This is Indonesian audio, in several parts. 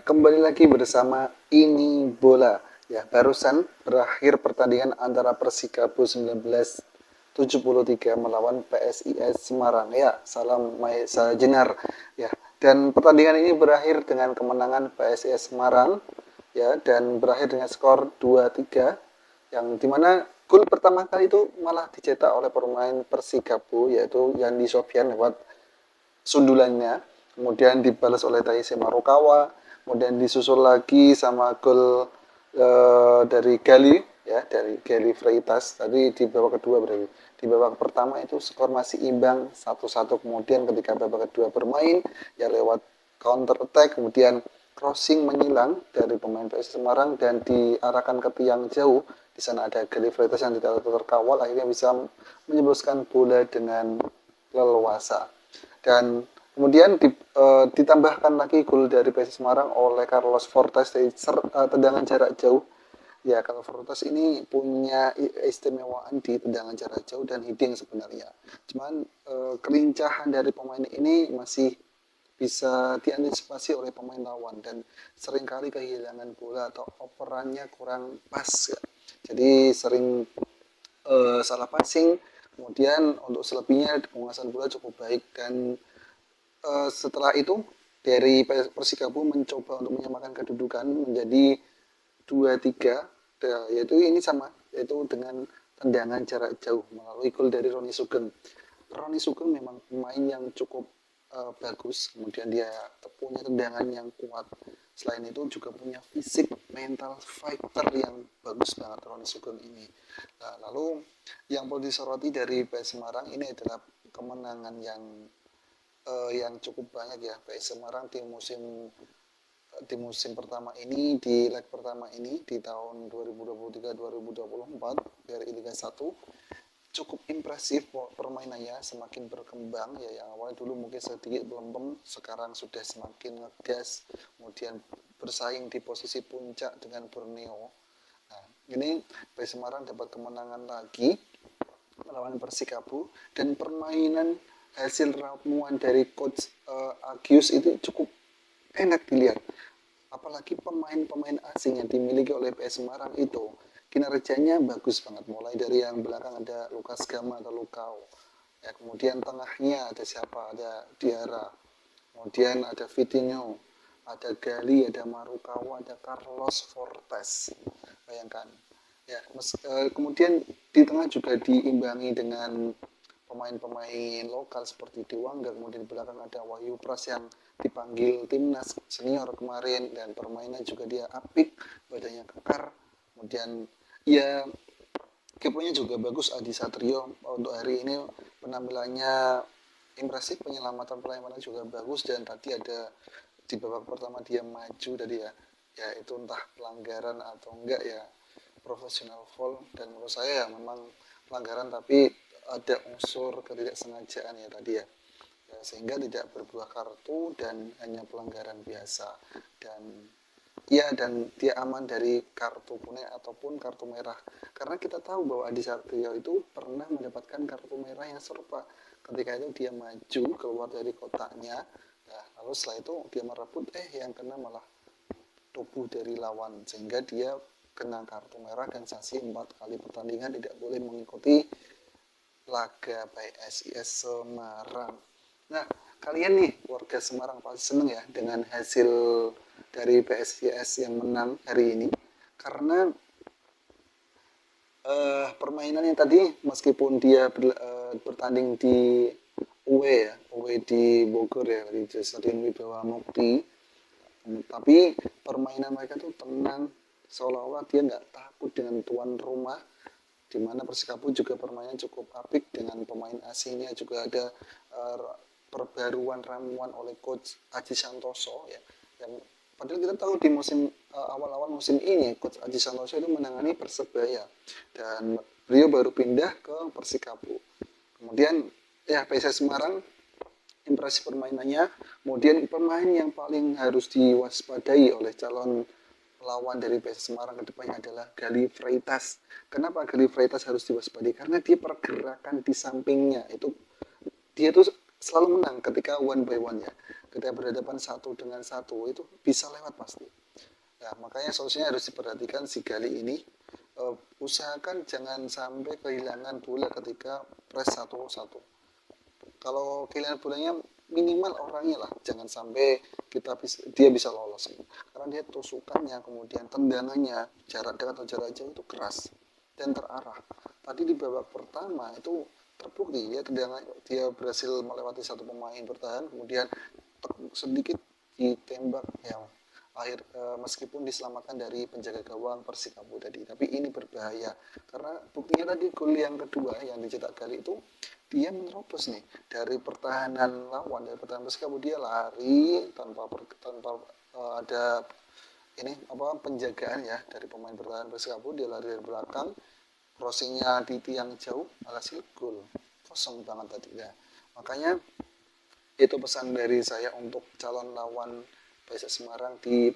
kembali lagi bersama Ini Bola. Ya, barusan berakhir pertandingan antara Persikabo 1973 melawan PSIS Semarang. Ya, salam Maesa Jenar. Ya, dan pertandingan ini berakhir dengan kemenangan PSIS Semarang ya dan berakhir dengan skor 2-3 yang dimana gol pertama kali itu malah dicetak oleh pemain Persikabo yaitu Yandi Sofyan lewat sundulannya, kemudian dibalas oleh Taisi Marukawa, kemudian disusul lagi sama gol dari Gali ya, dari Gali Freitas tadi di babak kedua. Berarti di babak pertama itu skor masih imbang 1-1, kemudian ketika babak kedua bermain ya lewat counter attack, kemudian crossing menyilang dari pemain PSIS Semarang dan diarahkan ke tiang jauh. Di sana ada Gali Freitas yang tidak terkawal, akhirnya bisa menyebuskan bola dengan leluasa. Dan kemudian ditambahkan lagi gol dari PSIS Semarang oleh Carlos Fortes dari tendangan jarak jauh. Ya, kalau Fortes ini punya istimewaan di tendangan jarak jauh dan heading sebenarnya. Cuman kelincahan dari pemain ini masih bisa diantisipasi oleh pemain lawan dan seringkali kehilangan bola atau operannya kurang pas ya. Jadi sering salah passing. Kemudian untuk selebihnya penguasaan bola cukup baik dan setelah itu dari Persikabo mencoba untuk menyamakan kedudukan menjadi 2-3, yaitu ini sama, yaitu dengan tendangan jarak jauh melalui gol dari Roni Sugeng. Roni Sugeng memang pemain yang cukup bagus, kemudian dia punya tendangan yang kuat. Selain itu juga punya fisik mental fighter yang bagus banget Roni Sugeng ini. Nah, lalu yang perlu disoroti dari PS Semarang ini adalah kemenangan yang cukup banyak ya PS Semarang di musim pertama ini, di leg pertama ini di tahun 2023-2024 dari Liga 1 cukup impresif permainannya, semakin berkembang ya, yang awalnya dulu mungkin sedikit belum, sekarang sudah semakin ngegas, kemudian bersaing di posisi puncak dengan Borneo. Nah, ini PS Semarang dapat kemenangan lagi melawan Persikabo dan permainan hasil ramuan dari coach Agius itu cukup enak dilihat. Apalagi pemain-pemain asing yang dimiliki oleh PS Semarang itu kinerjanya bagus banget. Mulai dari yang belakang ada Lukas Gama atau Lukau. Ya, kemudian tengahnya ada siapa? Ada Diara. Kemudian ada Vitinho, ada Gali, ada Marukawa, ada Carlos Fortes. Bayangkan. Ya, kemudian di tengah juga diimbangi dengan pemain-pemain lokal seperti Dewangga, kemudian di belakang ada Wahyu Pras yang dipanggil timnas senior kemarin dan permainan juga dia apik, badannya kekar, kemudian ya keponya juga bagus. Adi Satrio untuk hari ini penampilannya impresif, penyelamatan juga bagus, dan tadi ada di babak pertama dia maju tadi ya itu entah pelanggaran atau enggak ya, profesional foul, dan menurut saya ya memang pelanggaran tapi ada unsur ketidaksengajaan ya tadi ya, sehingga tidak berbuah kartu dan hanya pelanggaran biasa, dan dia aman dari kartu kuning ataupun kartu merah, karena kita tahu bahwa Adi Satrio itu pernah mendapatkan kartu merah yang serupa. Ketika itu dia maju keluar dari kotaknya, nah, lalu setelah itu dia merebut, yang kena malah tubuh dari lawan, sehingga dia kena kartu merah dan sanksi 4 kali pertandingan tidak boleh mengikuti laga PSIS Semarang. Nah, kalian nih warga Semarang pasti seneng ya dengan hasil dari PSIS yang menang hari ini, karena permainannya tadi meskipun dia bertanding di UE di Bogor ya, di Stadion Wibawa Mukti, tapi permainan mereka tuh tenang, seolah-olah dia nggak takut dengan tuan rumah, di mana Persikabo juga permainan cukup apik dengan pemain asingnya, juga ada perbaruan ramuan oleh coach Aji Santoso ya. Dan padahal kita tahu di musim awal-awal musim ini coach Aji Santoso itu menangani Persebaya dan beliau baru pindah ke Persikabo. Kemudian ya PSIS Semarang impresi permainannya. Kemudian pemain yang paling harus diwaspadai oleh calon lawan dari PSIS Semarang ke depannya adalah Gali Freitas. Kenapa Gali Freitas harus diwaspadai? Karena dia pergerakan di sampingnya itu, dia tuh selalu menang ketika one by one ya. Ketika berhadapan satu dengan satu itu bisa lewat pasti. Nah, makanya solusinya harus diperhatikan si Gali ini. Usahakan jangan sampai kehilangan bola ketika press satu-satu. Kalau kehilangan bolanya minimal orangnya lah, jangan sampai dia bisa lolos. Karena dia tusukannya, kemudian tendangannya, jarak dekat atau jarak jauh itu keras dan terarah. Tadi di babak pertama itu terbukti ya tendangan dia berhasil melewati satu pemain bertahan, kemudian sedikit ditembak yang meskipun diselamatkan dari penjaga gawang Persikabo tadi, tapi ini berbahaya karena buktinya tadi gol yang kedua yang dicetak Gali itu dia menerobos nih dari pertahanan lawan, dari pertahanan Persikabo, dia lari tanpa ada ini apa penjagaan ya dari pemain bertahan Persikabo, dia lari dari belakang, crossingnya di tiang jauh, alhasil gol kosong banget tadi ya. Makanya itu pesan dari saya untuk calon lawan PSS Semarang di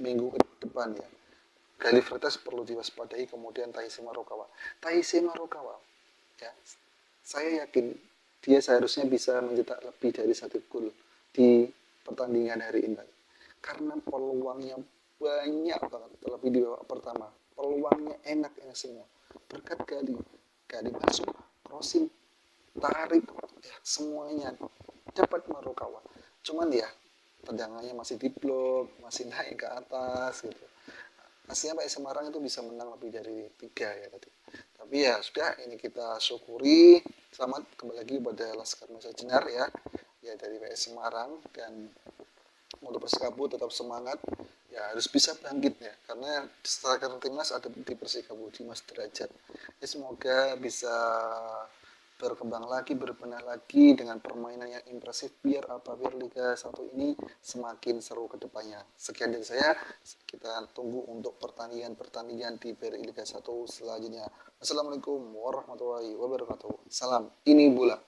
minggu ke depan ya. Gali Freitas perlu diwaspadai, kemudian Taisi Marukawa. Taisi Marukawa ya, saya yakin dia seharusnya bisa mencetak lebih dari satu gol di pertandingan hari ini karena peluangnya banyak banget, terlebih di babak pertama peluangnya enak semua berkat Gali masuk, crossing, tarik ya, semuanya dapat Marukawa. Cuman ya tendangannya masih di blok, masih naik ke atas gitu. Pastinya Pak Semarang itu bisa menang lebih dari 3 ya tadi. Tapi ya sudah, ini kita syukuri. Selamat kembali lagi pada Laskar Nusa Jenar ya, ya dari PS Semarang. Dan untuk Persikabo tetap semangat, ya harus bisa bangkit ya, karena striker timnas ada di Persikabo, Dimas Derajat ya. Semoga bisa berkembang lagi, berbenah lagi dengan permainan yang impresif biar Liga 1 ini semakin seru ke depannya. Sekian dari saya, kita tunggu untuk pertandingan-pertandingan di Liga 1 selanjutnya. Assalamualaikum warahmatullahi wabarakatuh. Salam ini bola.